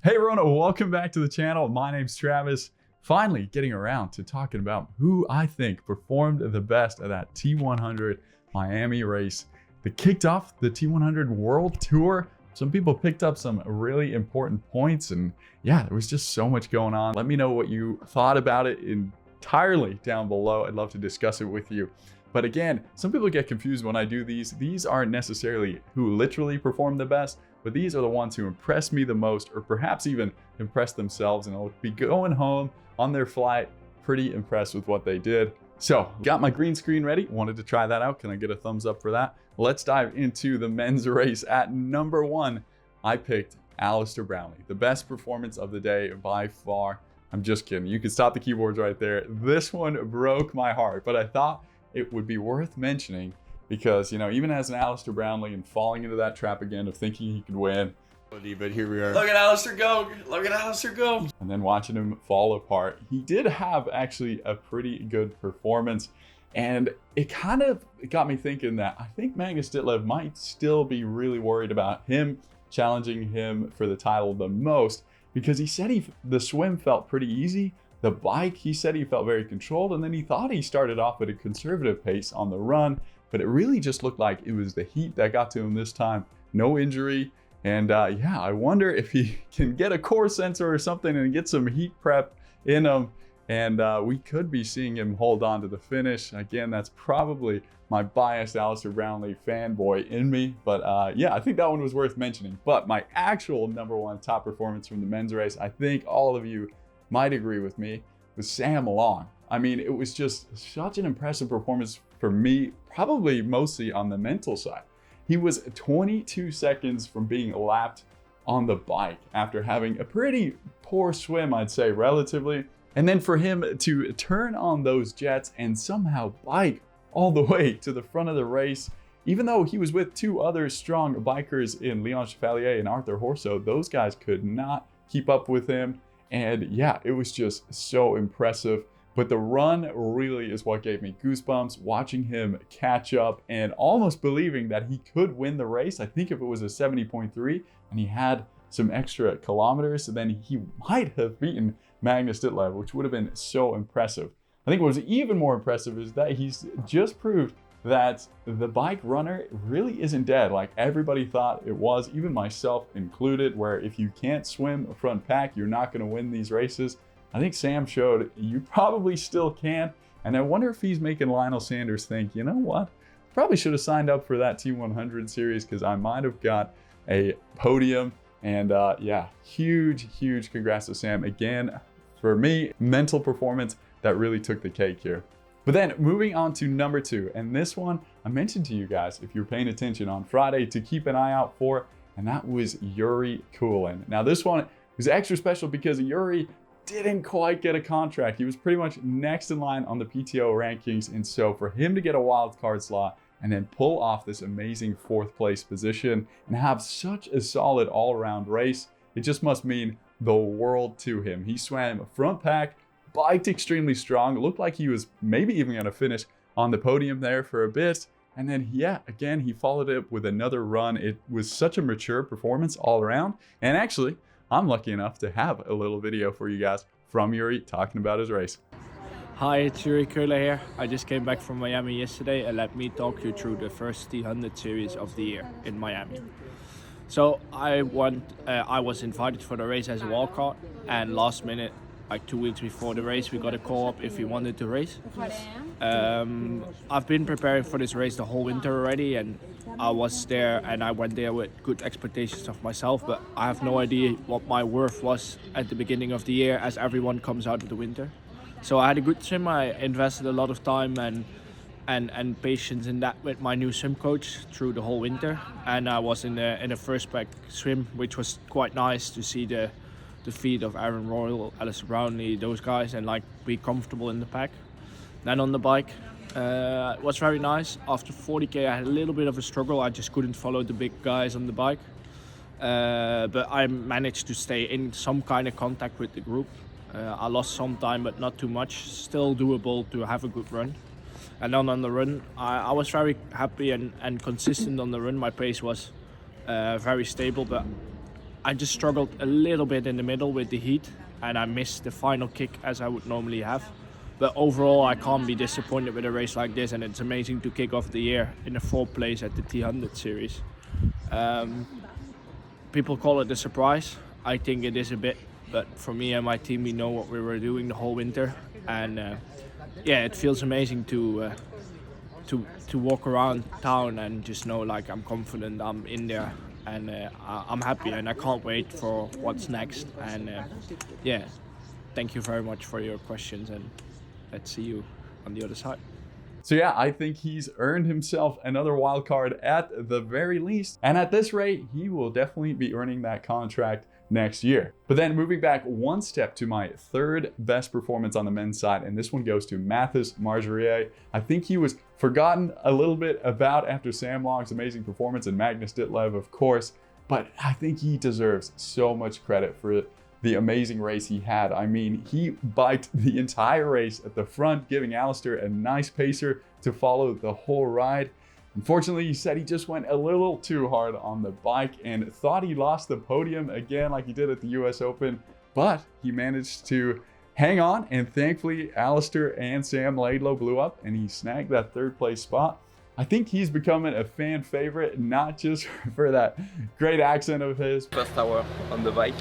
Hey everyone, welcome back to the channel. My name's Travis. Finally getting around to talking about who I think performed the best at that T100 Miami race that kicked off the T100 World Tour. Some people picked up some really important points, and yeah, there was just so much going on. Let me know what you thought about it entirely down below. I'd love to discuss it with you. But again, some people get confused when I do these. These aren't necessarily who literally performed the best, but these are the ones who impressed me the most, or perhaps even impressed themselves, and will be going home on their flight pretty impressed with what they did. So got my green screen ready, wanted to try that out. Can I get a thumbs up for that? Let's dive into the men's race. At number 1, I picked Alistair Brownlee, the best performance of the day by far. I'm just kidding, you can stop the keyboards right there. This one broke my heart, but I thought it would be worth mentioning because, you know, even as an Alistair Brownlee and falling into that trap again of thinking he could win, but here we are. Look at Alistair go! Look at Alistair go! And then watching him fall apart. He did have actually a pretty good performance, and it kind of got me thinking that I think Magnus Ditlev might still be really worried about him challenging him for the title the most, because he said the swim felt pretty easy. The bike, he said he felt very controlled, and then he thought he started off at a conservative pace on the run, but it really just looked like it was the heat that got to him this time. No injury, and yeah, I wonder if he can get a core sensor or something and get some heat prep in him, and we could be seeing him hold on to the finish. Again, that's probably my biased Alistair Brownlee fanboy in me, but yeah, I think that one was worth mentioning. But my actual number 1 top performance from the men's race, I think all of you might agree with me, was Sam Long. I mean, it was just such an impressive performance for me, probably mostly on the mental side. He was 22 seconds from being lapped on the bike after having a pretty poor swim, I'd say, relatively. And then for him to turn on those jets and somehow bike all the way to the front of the race, even though he was with 2 other strong bikers in Leon Chevalier and Arthur Horso, those guys could not keep up with him. And yeah, it was just so impressive. But the run really is what gave me goosebumps, watching him catch up and almost believing that he could win the race. I think if it was a 70.3 and he had some extra kilometers, then he might have beaten Magnus Ditlev, which would have been so impressive. I think what was even more impressive is that he's just proved that the bike runner really isn't dead like everybody thought it was, even myself included, where if you can't swim a front pack, you're not going to win these races. I think Sam showed you probably still can, and I wonder if he's making Lionel Sanders think, you know what, probably should have signed up for that T100 series because I might have got a podium. And yeah, huge congrats to Sam again. For me, mental performance that really took the cake here. But then moving on to number 2, and this one I mentioned to you guys, if you're paying attention on Friday, to keep an eye out for, and that was Yuri Kulin. Now this one was extra special because Yuri didn't quite get a contract. He was pretty much next in line on the PTO rankings, and so for him to get a wild card slot and then pull off this amazing 4th place position and have such a solid all-around race, it just must mean the world to him. He swam front pack, biked extremely strong. It looked like he was maybe even going to finish on the podium there for a bit. And then, yeah, again, he followed it with another run. It was such a mature performance all around. And actually, I'm lucky enough to have a little video for you guys from Yuri talking about his race. Hi, it's Yuri Kula here. I just came back from Miami yesterday, and let me talk you through the first T100 series of the year in Miami. So I was invited for the race as a wildcard, and last minute, like 2 weeks before the race, we got a call up if we wanted to race. I've been preparing for this race the whole winter already, and I was there and I went there with good expectations of myself, but I have no idea what my worth was at the beginning of the year as everyone comes out of the winter. So I had a good swim. I invested a lot of time and patience in that with my new swim coach through the whole winter, and I was in the first pack swim, which was quite nice to see the feet of Aaron Royal, Alistair Brownlee, those guys, and like be comfortable in the pack. Then on the bike, it was very nice. After 40k I had a little bit of a struggle. I just couldn't follow the big guys on the bike, but I managed to stay in some kind of contact with the group. I lost some time, but not too much. Still doable to have a good run. And then on the run, I was very happy and consistent on the run. My pace was very stable, but I just struggled a little bit in the middle with the heat, and I missed the final kick as I would normally have. But overall, I can't be disappointed with a race like this, and it's amazing to kick off the year in the 4th place at the T100 series. People call it a surprise. I think it is a bit, but for me and my team, we know what we were doing the whole winter, and it feels amazing to walk around town and just know like I'm confident, I'm in there, and I'm happy, and I can't wait for what's next. And thank you very much for your questions, and let's see you on the other side. So yeah, I think he's earned himself another wild card at the very least. And at this rate, he will definitely be earning that contract next year. But then moving back one step to my 3rd best performance on the men's side, and this one goes to Mathis Margerier. I think he was forgotten a little bit about after Sam Long's amazing performance and Magnus Ditlev, of course, but I think he deserves so much credit for the amazing race he had. I mean, he biked the entire race at the front, giving Alistair a nice pacer to follow the whole ride. Unfortunately, he said he just went a little too hard on the bike and thought he lost the podium again like he did at the US Open, but he managed to hang on, and thankfully Alistair and Sam Laidlow blew up and he snagged that 3rd place spot. I think he's becoming a fan favorite, not just for that great accent of his. First hour on the bike,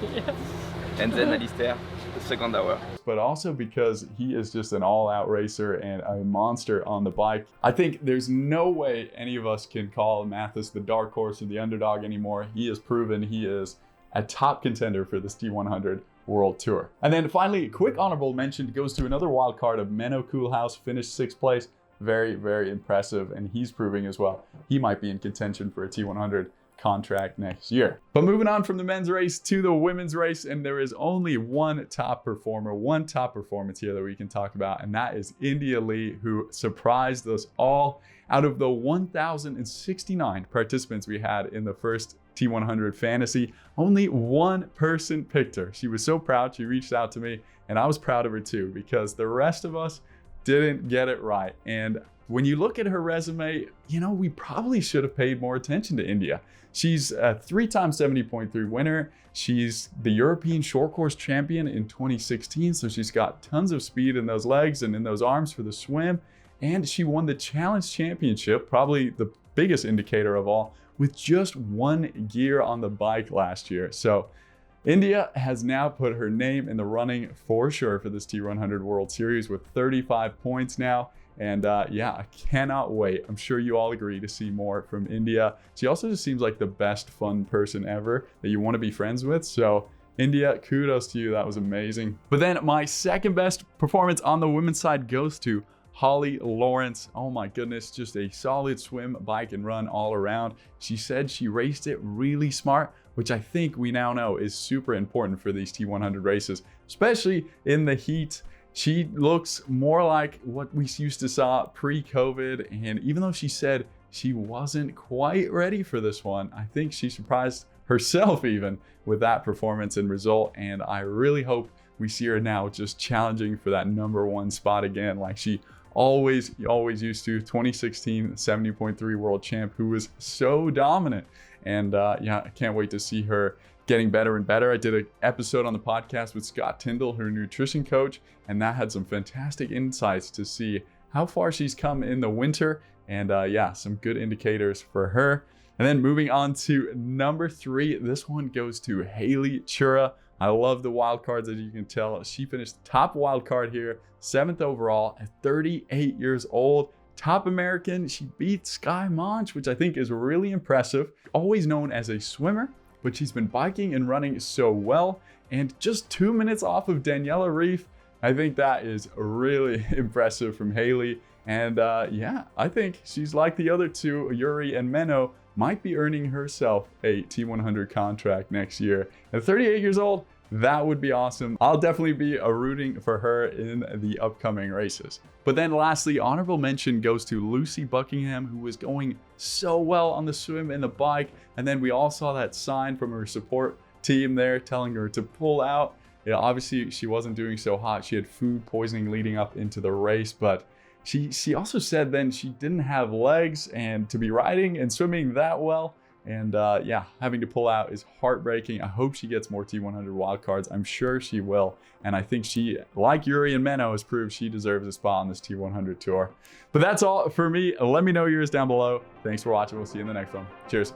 and then Alistair, the 2nd hour. But also because he is just an all-out racer and a monster on the bike. I think there's no way any of us can call Mathis the dark horse or the underdog anymore. He has proven he is a top contender for this T100 World Tour. And then finally, a quick honorable mention goes to another wild card of Menno Koolhaas, finished 6th place. Very, very impressive, and he's proving as well he might be in contention for a T100 contract next year. But moving on from the men's race to the women's race, and there is only one top performance here that we can talk about, and that is India Lee, who surprised us all. Out of the 1,069 participants we had in the first T100 Fantasy, only one person picked her. She was so proud. She reached out to me, and I was proud of her too, because the rest of us didn't get it right. And when you look at her resume, you know, we probably should have paid more attention to India. She's a 3-time 70.3 winner. She's the European short course champion in 2016. So she's got tons of speed in those legs and in those arms for the swim. And she won the Challenge Championship, probably the biggest indicator of all, with just 1 gear on the bike last year. So India has now put her name in the running for sure for this T100 World Series with 35 points now. And I cannot wait. I'm sure you all agree to see more from India. She also just seems like the best fun person ever that you want to be friends with. So India, kudos to you. That was amazing. But then my 2nd best performance on the women's side goes to Holly Lawrence. Oh my goodness, just a solid swim, bike, and run all around. She said she raced it really smart, which I think we now know is super important for these T100 races, especially in the heat. She looks more like what we used to saw pre-COVID, and even though she said she wasn't quite ready for this one, I think she surprised herself even with that performance and result, and I really hope we see her now just challenging for that #1 spot again, like she always used to. 2016 70.3 world champ who was so dominant, and I can't wait to see her getting better and better. I did an episode on the podcast with Scott Tyndall, her nutrition coach, and that had some fantastic insights to see how far she's come in the winter, and some good indicators for her. And then moving on to number 3, this one goes to Haley Chura. I love the wild cards, as you can tell. She finished top wild card here, 7th overall at 38 years old. Top American. She beat Sky Monch, which I think is really impressive. Always known as a swimmer, but she's been biking and running so well, and just 2 minutes off of Daniela Ryf. I think that is really impressive from Haley. And I think she's like the other two, Yuri and Menno, might be earning herself a T100 contract next year. At 38 years old, that would be awesome. I'll definitely be rooting for her in the upcoming races. But then lastly, honorable mention goes to Lucy Buckingham, who was going so well on the swim and the bike. And then we all saw that sign from her support team there telling her to pull out. Yeah, obviously she wasn't doing so hot. She had food poisoning leading up into the race, but she also said then she didn't have legs and to be riding and swimming that well. And yeah, having to pull out is heartbreaking. I hope she gets more T100 wildcards. I'm sure she will. And I think she, like Yuri and Menno, has proved she deserves a spot on this T100 tour. But that's all for me. Let me know yours down below. Thanks for watching. We'll see you in the next one. Cheers.